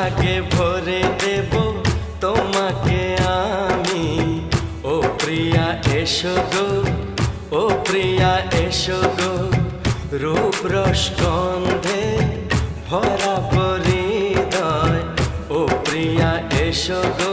সোহাগে ভরে দেব তোমাকে আমি। ও প্রিয়া এসো গো, ও প্রিয়া এসো গো, রূপ রস গন্ধে ভরা হৃদয়। ও প্রিয়া এসো গো,